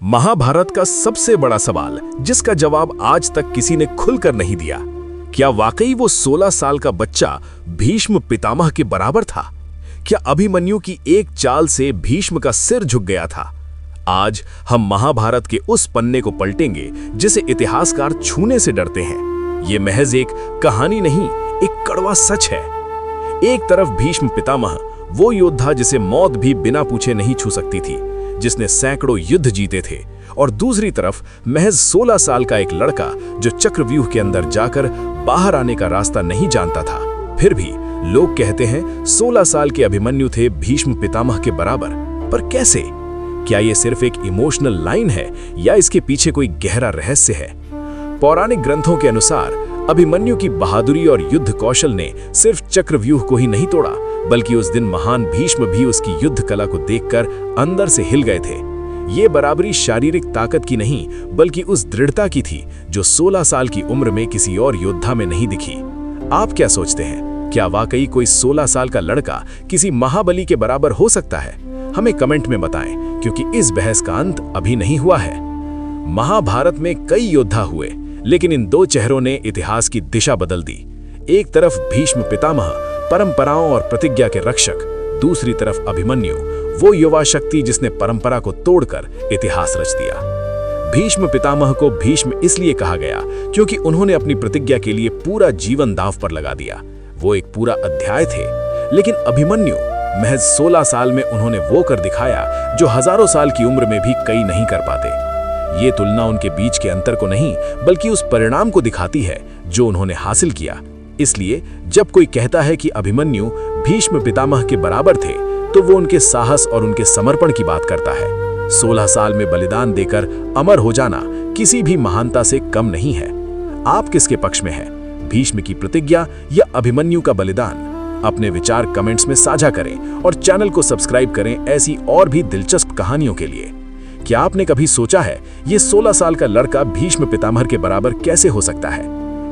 महाभारत का सबसे बड़ा सवाल जिसका जवाब आज तक किसी ने खुलकर नहीं दिया, क्या वाकई वो 16 साल का बच्चा भीष्म पितामह के बराबर था? क्या अभिमन्यु की एक चाल से भीष्म का सिर झुक गया था? आज हम महाभारत के उस पन्ने को पलटेंगे जिसे इतिहासकार छूने से डरते हैं। ये महज एक कहानी नहीं, एक कड़वा सच है। एक तरफ भीष्म पितामह, वो योद्धा जिसे मौत भी बिना पूछे नहीं छू सकती थी, जिसने सैकड़ों युद्ध जीते थे, और दूसरी तरफ महज 16 साल का एक लड़का जो चक्रव्यूह के अंदर जाकर बाहर आने का रास्ता नहीं जानता था। फिर भी लोग कहते हैं 16 साल के अभिमन्यु थे भीष्म पितामह के बराबर। पर कैसे? क्या ये सिर्फ एक इमोशनल लाइन है या इसके पीछे कोई गहरा रहस्य है? पौराणिक ग्रंथों के अनुसार अभिमन्यु की बहादुरी और युद्ध कौशल ने सिर्फ चक्रव्यूह को ही नहीं तोड़ा, बल्कि उस दिन महान भीष्म भी उसकी युद्ध कला को देखकर अंदर से हिल गए थे। ये बराबरी शारीरिक ताकत की नहीं, बल्कि उस दृढ़ता की थी जो 16 साल की उम्र में किसी और योद्धा में नहीं दिखी। आप क्या सोचते हैं? क्या वाकई कोई 16 साल का लड़का किसी महाबली के बराबर हो सकता है? हमें कमेंट में बताएं, क्योंकि इस बहस का अंत अभी नहीं हुआ है। महाभारत में कई योद्धा हुए, लेकिन इन दो चेहरों ने इतिहास की दिशा बदल दी। एक तरफ भीष्म पितामह, परंपराओं और प्रतिज्ञा के रक्षक, दूसरी तरफ अभिमन्यु, वो युवा शक्ति जिसने परंपरा को तोड़कर इतिहास रच दिया। भीष्म पितामह को भीष्म इसलिए कहा गया क्योंकि उन्होंने अपनी प्रतिज्ञा के लिए पूरा जीवन दांव पर लगा दिया। वो एक पूरा अध्याय थे। लेकिन अभिमन्यु, महज 16 साल में उन्होंने वो कर दिखाया जो हजारों साल की उम्र में भी कई नहीं कर पाते। ये तुलना उनके बीच के अंतर को नहीं, बल्कि उस परिणाम को दिखाती है जो उन्होंने हासिल किया। इसलिए जब कोई कहता है कि अभिमन्यु भीष्म पितामह के बराबर थे, तो वो उनके साहस और उनके समर्पण की बात करता है। 16 साल में बलिदान देकर अमर हो जाना किसी भी महानता से कम नहीं है। आप किसके पक्ष में हैं? भीष्म की प्रतिज्ञा या अभिमन्यु का बलिदान? अपने विचार कमेंट्स में साझा करें और चैनल को सब्सक्राइब करें ऐसी और भी दिलचस्प कहानियों के लिए। क्या आपने कभी सोचा है ये 16 साल का लड़का भीष्म पितामह के बराबर कैसे हो सकता है?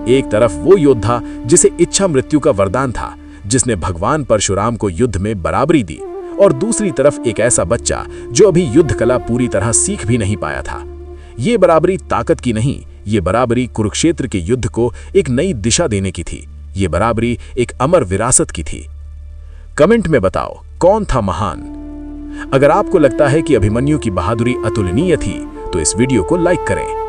एक तरफ वो योद्धा जिसे इच्छा मृत्यु का वरदान था, जिसने भगवान परशुराम को युद्ध में बराबरी दी, और दूसरी तरफ एक ऐसा बच्चा जो अभी युद्ध कला पूरी तरह सीख भी नहीं पाया था। ये बराबरी ताकत की नहीं, ये बराबरी कुरुक्षेत्र के युद्ध को एक नई दिशा देने की थी। ये बराबरी एक अमर विरासत की थी। कमेंट में बताओ, कौन था महान? अगर आपको लगता है कि अभिमन्यु की बहादुरी अतुलनीय थी, तो इस वीडियो को लाइक करें।